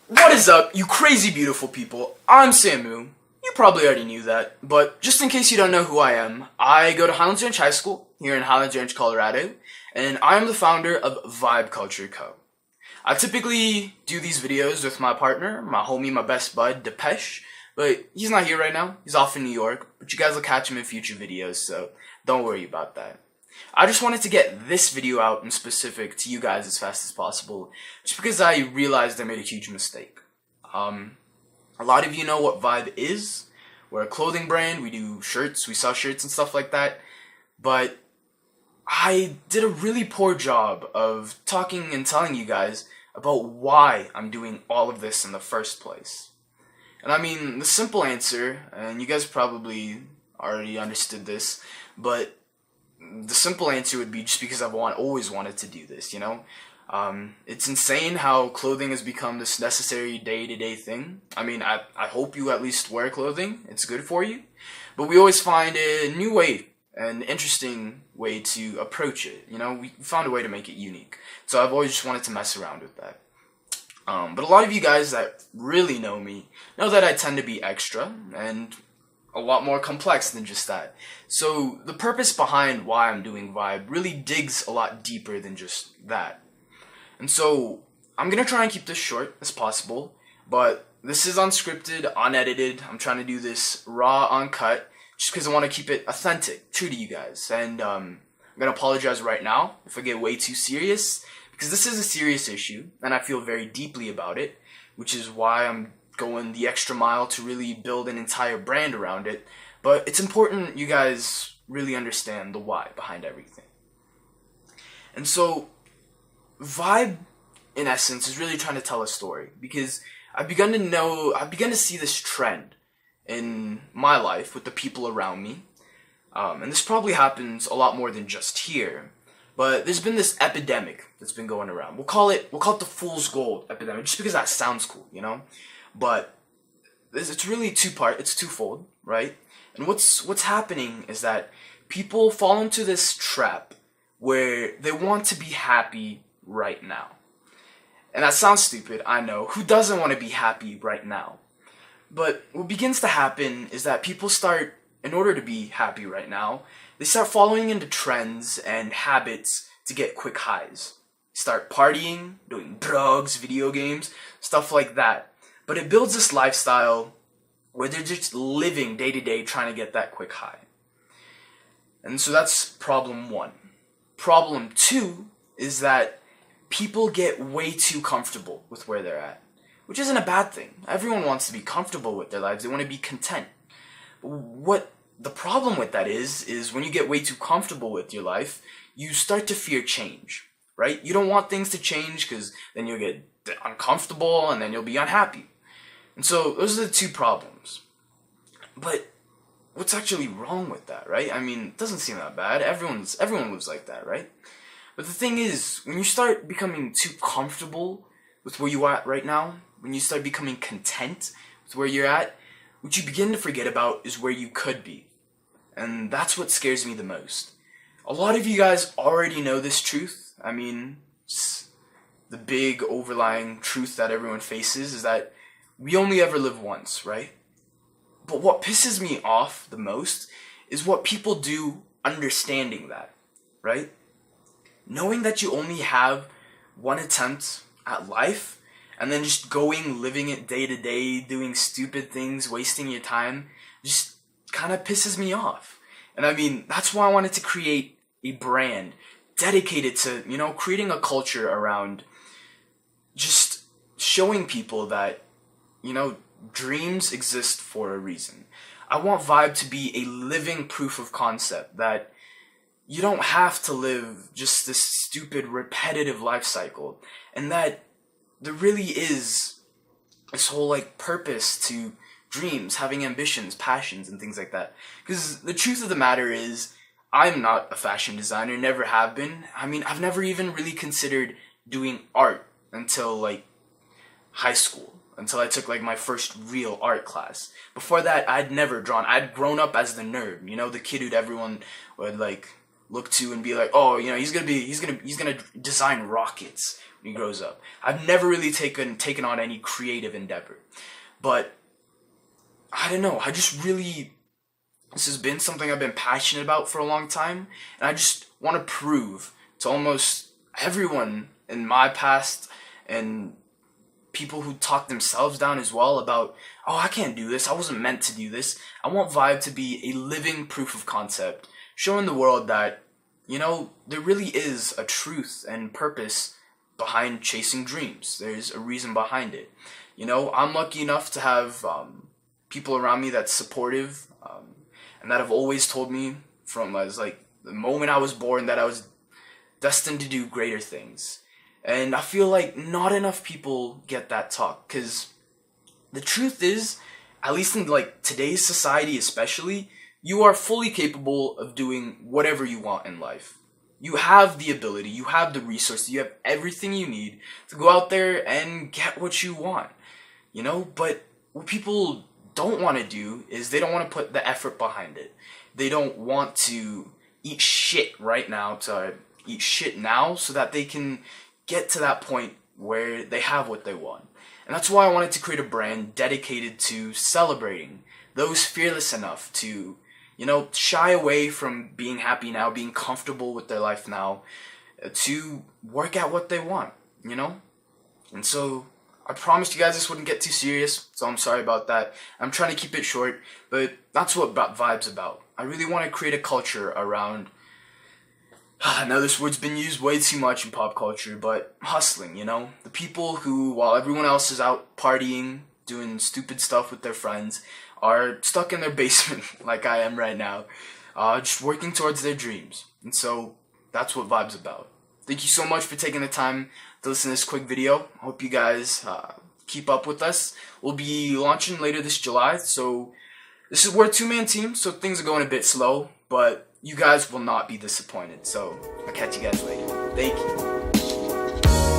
What is up, you crazy beautiful people? I'm Samu. You probably already knew that, but just in case you don't know who I am, I go to Highlands Ranch High School here in Highlands Ranch, Colorado, and I am the founder of Vibe Culture Co. I typically do these videos with my partner, my homie, my best bud, Depeche, but he's not here right now. He's off in New York, but you guys will catch him in future videos, so don't worry about that. I just wanted to get this video out in specific to you guys as fast as possible, just because I realized I made a huge mistake. A lot of you know what Vibe is. We're a clothing brand, we do shirts, we sell shirts and stuff like that, but I did a really poor job of talking and telling you guys about why I'm doing all of this in the first place. And I mean, the simple answer, and you guys probably already understood this, but the simple answer would be just because I've always wanted to do this, you know? It's insane how clothing has become this necessary day-to-day thing. I mean, I hope you at least wear clothing. It's good for you. But we always find a new way, an interesting way to approach it. You know, we found a way to make it unique. So I've always just wanted to mess around with that. But a lot of you guys that really know me know that I tend to be extra and a lot more complex than just that. So the purpose behind why I'm doing Vibe really digs a lot deeper than just that. And so I'm gonna try and keep this short as possible, but this is unscripted, unedited. I'm trying to do this raw, uncut, just because I want to keep it authentic, true to you guys. And I'm gonna apologize right now if I get way too serious, because this is a serious issue, and I feel very deeply about it, which is why I'm going the extra mile to really build an entire brand around it. But it's important you guys really understand the why behind everything. And so Vibe, in essence, is really trying to tell a story, because I've begun to see this trend in my life with the people around me. And this probably happens a lot more than just here, but there's been this epidemic that's been going around. We'll call it the fool's gold epidemic, just because that sounds cool, you know? But it's really it's twofold, right? And what's happening is that people fall into this trap where they want to be happy right now. And that sounds stupid, I know. Who doesn't want to be happy right now? But what begins to happen is that people start, in order to be happy right now, they start following into trends and habits to get quick highs. Start partying, doing drugs, video games, stuff like that. But it builds this lifestyle where they're just living day to day trying to get that quick high. And so that's problem one. Problem two is that people get way too comfortable with where they're at, which isn't a bad thing. Everyone wants to be comfortable with their lives. They want to be content. But what the problem with that is when you get way too comfortable with your life, you start to fear change, right? You don't want things to change because then you'll get uncomfortable and then you'll be unhappy. And so those are the two problems. But what's actually wrong with that, right? I mean, it doesn't seem that bad. Everyone lives like that, right? But the thing is, when you start becoming too comfortable with where you are at right now, when you start becoming content with where you're at, what you begin to forget about is where you could be. And that's what scares me the most. A lot of you guys already know this truth. I mean, the big overlying truth that everyone faces is that we only ever live once, right? But what pisses me off the most is what people do understanding that, right? Knowing that you only have one attempt at life, and then just living it day to day, doing stupid things, wasting your time, just kind of pisses me off. And I mean, that's why I wanted to create a brand dedicated to, you know, creating a culture around just showing people that, you know, dreams exist for a reason. I want Vibe to be a living proof of concept that you don't have to live just this stupid, repetitive life cycle, and that there really is this whole, like, purpose to dreams, having ambitions, passions, and things like that. Because the truth of the matter is, I'm not a fashion designer, never have been. I mean, I've never even really considered doing art until, like, high school. Until I took, like, my first real art class. Before that, I'd never drawn. I'd grown up as the nerd, you know, the kid who everyone would, like, look to and be like, oh, you know, he's gonna design rockets when he grows up. I've never really taken on any creative endeavor, but I don't know. This has been something I've been passionate about for a long time, and I just want to prove to almost everyone in my past and people who talk themselves down as well about, oh, I can't do this, I wasn't meant to do this. I want Vibe to be a living proof of concept, showing the world that, you know, there really is a truth and purpose behind chasing dreams. There's a reason behind it. You know, I'm lucky enough to have people around me that's supportive, and that have always told me from as like the moment I was born that I was destined to do greater things. And I feel like not enough people get that talk, because the truth is, at least in like today's society especially, you are fully capable of doing whatever you want in life. You have the ability, you have the resources, you have everything you need to go out there and get what you want, you know? But what people don't want to do is they don't want to put the effort behind it. They don't want to eat shit right now so that they can get to that point where they have what they want. And that's why I wanted to create a brand dedicated to celebrating those fearless enough to, you know, shy away from being happy now, being comfortable with their life now, to work at what they want, you know? And so I promised you guys this wouldn't get too serious, so I'm sorry about that. I'm trying to keep it short, but that's what Vibe's about. I really want to create a culture around, I know this word's been used way too much in pop culture, but hustling, you know? The people who, while everyone else is out partying, doing stupid stuff with their friends, are stuck in their basement like I am right now, just working towards their dreams. And so that's what Vibe's about. Thank you so much for taking the time to listen to this quick video. I hope you guys keep up with us. We'll be launching later this July, so we're a two-man team, so things are going a bit slow, but you guys will not be disappointed. So I'll catch you guys later. Thank you.